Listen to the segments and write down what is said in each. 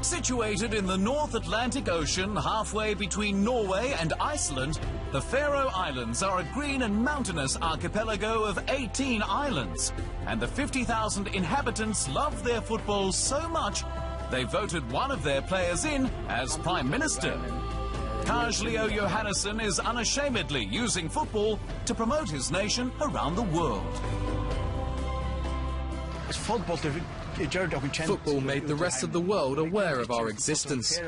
Situated in the North Atlantic Ocean, halfway between Norway and Iceland, the Faroe Islands are a green and mountainous archipelago of 18 islands. And the 50,000 inhabitants love their football so much, they voted one of their players in as Prime Minister. Leo Johannesson is unashamedly using football to promote his nation around the world. Football made the rest of the world aware of our existence.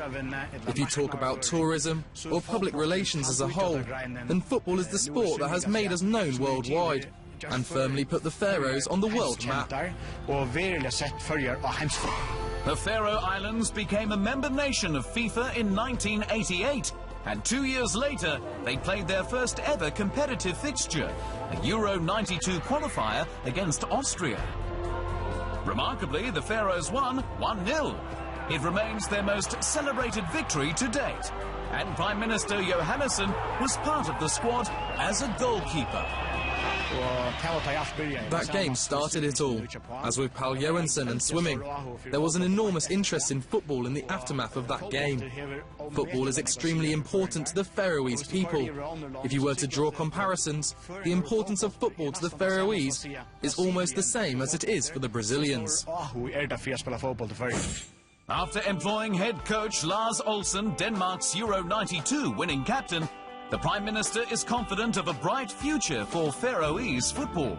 If you talk about tourism or public relations as a whole, then football is the sport that has made us known worldwide and firmly put the Faroes on the world map. The Faroe Islands became a member nation of FIFA in 1988, and 2 years later they played their first ever competitive fixture, a Euro 92 qualifier against Austria. Remarkably, the Faroes won 1-0. It remains their most celebrated victory to date, and Prime Minister Johannesson was part of the squad as a goalkeeper. That game started it all. As with Pál Johansson and swimming, there was an enormous interest in football in the aftermath of that game. Football is extremely important to the Faroese people. If you were to draw comparisons, the importance of football to the Faroese is almost the same as it is for the Brazilians. After employing head coach Lars Olsen, Denmark's Euro 92 winning captain, the Prime Minister is confident of a bright future for Faroese football.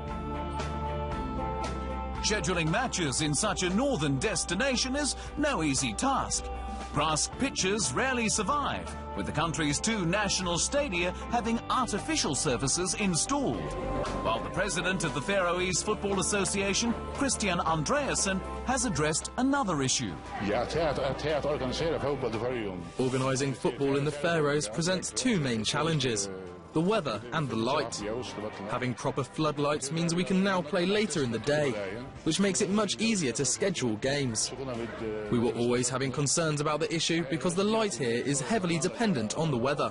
Scheduling matches in such a northern destination is no easy task. Grass pitches rarely survive, with the country's 2 national stadia having artificial surfaces installed. While the president of the Faroese Football Association, Christian Andreasen, has addressed another issue. Organising football in the Faroes presents 2 main challenges: the weather and the light. Having proper floodlights means we can now play later in the day, which makes it much easier to schedule games. We were always having concerns about the issue because the light here is heavily dependent on the weather.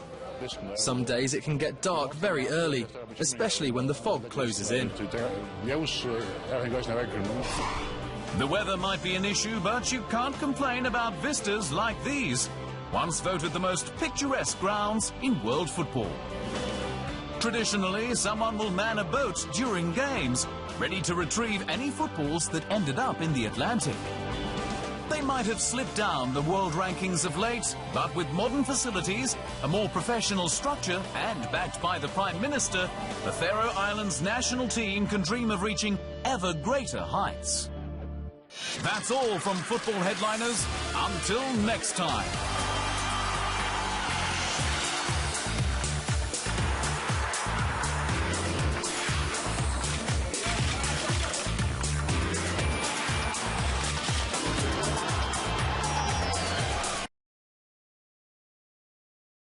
Some days it can get dark very early, especially when the fog closes in. The weather might be an issue, but you can't complain about vistas like these, once voted the most picturesque grounds in world football. Traditionally, someone will man a boat during games, ready to retrieve any footballs that ended up in the Atlantic. They might have slipped down the world rankings of late, but with modern facilities, a more professional structure, and backed by the Prime Minister, the Faroe Islands national team can dream of reaching ever greater heights. That's all from Football Headliners. Until next time.